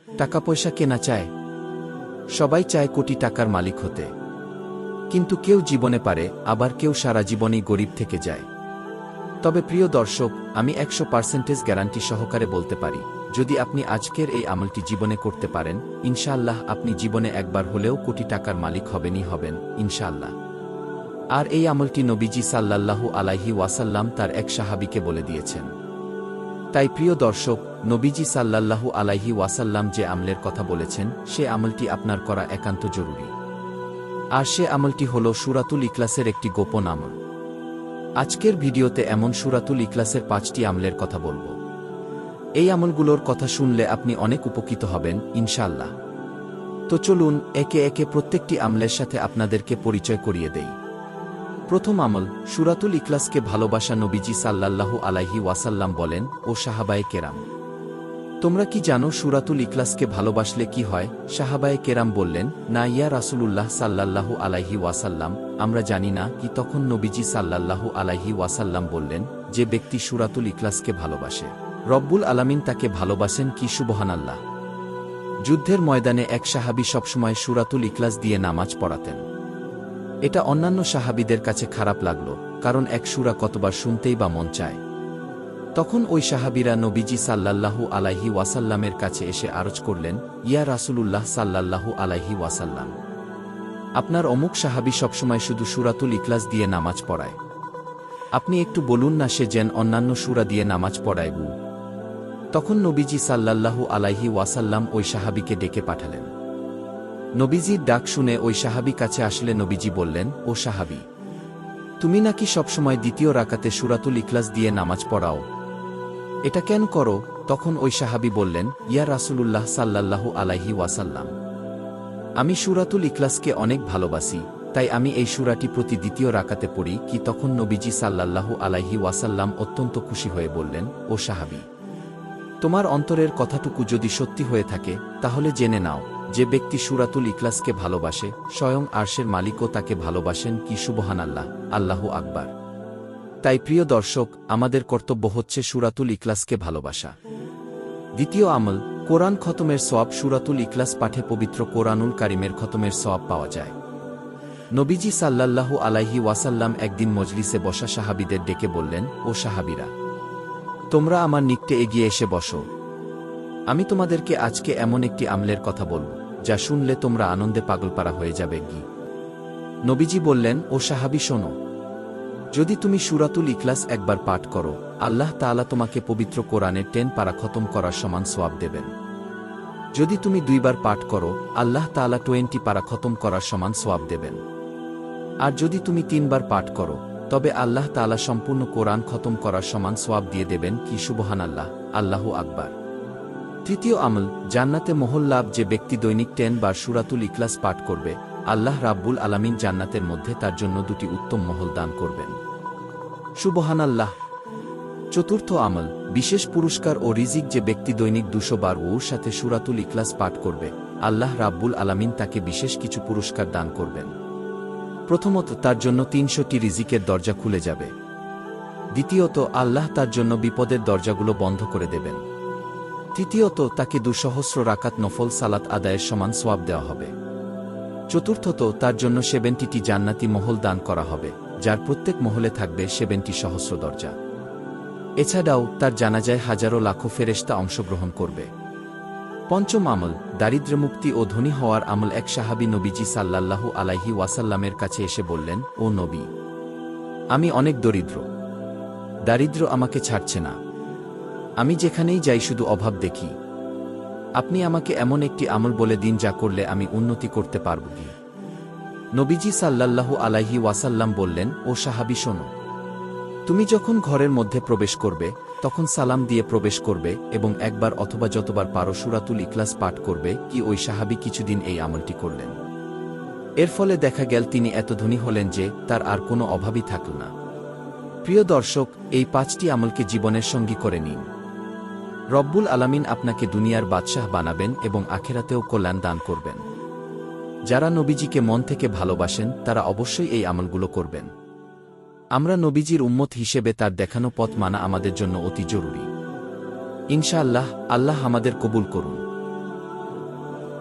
টাকা পয়সা কেনা চায়? সবাই চায় কোটি টাকার মালিক হতে। কিন্তু কেউ জীবনে পারে, আবার কেউ সারা জীবনেই গরিব থেকে যায়। তবে প্রিয় দর্শক, আমি 100% গ্যারান্টি সহকারে বলতে পারি, যদি আপনি আজকের এই আমলটি জীবনে করতে পারেন, ইনশাআল্লাহ আপনি জীবনে একবার হলেও কোটি টাকার মালিক হবেনই হবেন, ইনশাআল্লাহ। আর এই আমলটি নবীজি সাল্লাল্লাহু আলাইহি ওয়াসাল্লাম তার এক সাহাবীকে বলে দিয়েছেন। তাই প্রিয় দর্শক, নবীজি সাল্লাল্লাহু আলাইহি ওয়াসাল্লাম যে আমলের কথা বলেছেন, সে আমলটি আপনার করা একান্ত জরুরি। আর সে আমলটি হল সূরাতুল ইখলাসের একটি গোপন আমল। আজকের ভিডিওতে এমন সূরাতুল ইখলাসের 5টি আমলের কথা বলবো। এই আমলগুলোর কথা শুনলে আপনি অনেক উপকৃত হবেন, ইনশাআল্লাহ। তো চলুন একে একে প্রত্যেকটি আমলের সাথে আপনাদেরকে পরিচয় করিয়ে দেই। প্রথম আমল, সূরাতুল ইখলাসকে ভালোবাসা। নবীজি সাল্লাল্লাহু আলাইহি ওয়াসাল্লাম বলেন, ও সাহাবায়ে কেরাম, তোমরা কি জানো সূরাতুল ইখলাসকে ভালোবাসলে কি হয়? সাহাবায়ে কেরাম বললেন, না ইয়া রাসূলুল্লাহ সাল্লাল্লাহু আলাইহি ওয়াসাল্লাম, আমরা জানি না কি। তখন নবীজি সাল্লাল্লাহু আলাইহি ওয়াসাল্লাম বললেন, যে ব্যক্তি সূরাতুল ইখলাসকে ভালোবাসে, রব্বুল আলামিন তাকে ভালোবাসেন কি, সুবহানাল্লাহ। যুদ্ধের ময়দানে এক সাহাবী সবসময় সূরাতুল ইখলাস দিয়ে নামাজ পড়াতেন। এটা অন্যান্য সাহাবীদের কাছে খারাপ লাগল, কারণ এক সূরা কতবার শুনতেই বা মন চায়। তখন ওই সাহাবীরা নবীজি সাল্লাল্লাহু আলাইহি ওয়াসাল্লামের কাছে এসে আরজ করলেন, ইয়া রাসূলুল্লাহ সাল্লাল্লাহু আলাইহি ওয়াসাল্লাম, আপনার অমুক সাহাবী সবসময় শুধু সূরাতুল ইখলাস দিয়ে নামাজ পড়ায়। আপনি একটু বলুন না সে যেন অন্যান্য সূরা দিয়ে নামাজ পড়ায়। তখন নবীজি সাল্লাল্লাহু আলাইহি ওয়াসাল্লাম ওই সাহাবীকে ডেকে পাঠালেন। নবীজির ডাক শুনে ওই সাহাবী কাছে আসলে নবীজি বললেন, ও সাহাবী, তুমি নাকি সবসময় দ্বিতীয় রাকাতে সূরাতুল ইখলাস দিয়ে নামাজ পড়াও, এটা কেন করো? তখন ওই সাহাবী বললেন, ইয়া রাসূলুল্লাহ সাল্লাল্লাহু আলাইহি ওয়াসাল্লাম, আমি সূরাতুল ইখলাসকে অনেক ভালোবাসি, তাই আমি এই সূরাটি প্রতি দ্বিতীয় রাকাতে পড়ি কি। তখন নবীজি সাল্লাল্লাহু আলাইহি ওয়াসাল্লাম অত্যন্ত খুশি হয়ে বললেন, ও সাহাবী, তোমার অন্তরের কথাটুকু যদি সত্যি হয়ে থাকে, তাহলে জেনে নাও, যে ব্যক্তি সূরাতুল ইখলাসকে ভালোবাসে, স্বয়ং আরশের মালিকও তাকে ভালোবাসেন কি, সুবহানাল্লাহ, আল্লাহু আকবার। তাই প্রিয় দর্শক, আমাদের কর্তব্য হচ্ছে সূরাতুল ইখলাসকে ভালোবাসা। দ্বিতীয় আমল, কোরআন খতমের সওয়াব। সূরাতুল ইখলাস পাঠে পবিত্র কোরআনুল কারীমের খতমের সওয়াব পাওয়া যায়। নবীজি সাল্লাল্লাহু আলাইহি ওয়াসাল্লাম একদিন মজলিসে বসা সাহাবীদের ডেকে বললেন, ও সাহাবীরা, তোমরা আমার নিকটে এগিয়ে এসে বসো। আমি তোমাদেরকে আজকে এমন একটি আমলের কথা বলব, যা শুনলে তোমরা আনন্দে পাগলপারা হয়ে যাবে। কি? নবীজি বললেন, ও সাহাবী শোনো, যদি তুমি সূরাতুল ইখলাস একবার পাঠ করো, আল্লাহ তাআলা তোমাকে পবিত্র কোরআনের 10 পারা খতম করার সমান সওয়াব দেবেন। যদি তুমি 2 বার পাঠ করো, আল্লাহ তাআলা 20 পারা খতম করার সমান সওয়াব দেবেন। আর যদি তুমি 3 বার পাঠ করো, তবে আল্লাহ তাআলা সম্পূর্ণ কোরআন খতম করার সমান সওয়াব দিয়ে দেবেন কি, সুবহানাল্লাহ, আল্লাহু আকবার। তৃতীয় আমল, জান্নাতে মহল লাভ। যে ব্যক্তি দৈনিক 10 বার সূরাতুল ইখলাস পাঠ করবে, আল্লাহ রাব্বুল আলামিন জান্নাতের মধ্যে তার জন্য 2টি উত্তম মহল দান করবেন, সুবহানাল্লাহ। চতুর্থ আমল, বিশেষ পুরস্কার ও রিজিক। যে ব্যক্তি দৈনিক 200 বার ওর সাথে সূরাতুল ইখলাস পাঠ করবে, আল্লাহ রাব্বুল আলামিন তাকে বিশেষ কিছু পুরস্কার দান করবেন। প্রথমত, তার জন্য 300টি রিজিকের দরজা খুলে যাবে। দ্বিতীয়ত, আল্লাহ তার জন্য বিপদের দরজাগুলো বন্ধ করে দেবেন। তৃতীয়ত, তাকে 200 রাকাত নফল সালাত আদায়ের সমান সওয়াব দেওয়া হবে। চতুর্থত, তার জন্য 70টি জান্নাতি মহল দান করা হবে, যার প্রত্যেক মহলে থাকবে 70 সহস্র দরজা। এছাড়াও তার জানাজায় হাজারো লাখো ফেরেশতা অংশগ্রহণ করবে। পঞ্চম আমল, দারিদ্র্যমুক্তি ও ধনী হওয়ার আমল। এক সাহাবী নবীজি সাল্লাল্লাহু আলাইহি ওয়াসাল্লামের কাছে এসে বললেন, ও নবী, আমি অনেক দারিদ্র আমাকে ছাড়ছে না। আমি যেখানেই যাই শুধু অভাব দেখি। আপনি আমাকে এমন একটি আমল বলে দিন যা করলে আমি উন্নতি করতে পারব কি? নবীজি সাল্লাল্লাহু আলাইহি ওয়াসাল্লাম বললেন, ও সাহাবী শোনো, তুমি যখন ঘরের মধ্যে প্রবেশ করবে, তখন সালাম দিয়ে প্রবেশ করবে এবং একবার অথবা যতবার পারো সূরাতুল ইখলাস পাঠ করবে কি। ওই সাহাবী কিছুদিন এই আমলটি করলেন। এর ফলে দেখা গেল তিনি এত ধনী হলেন যে তার আর কোনো অভাবই থাকল না। প্রিয় দর্শক, এই 5টি আমলকে জীবনের সঙ্গী করে নিন। রব্বুল আলামিন আপনাকে দুনিয়ার বাদশাহ বানাবেন এবং আখেরাতেও কল্যাণ দান করবেন। যারা নবীজিকে মন থেকে ভালোবাসেন, তারা অবশ্যই এই আমলগুলো করবেন। আমরা নবীজির উম্মত হিসেবে তার দেখানো পথ মানা আমাদের জন্য অতি জরুরি। ইনশাআল্লাহ, আল্লাহ আমাদের কবুল করুন।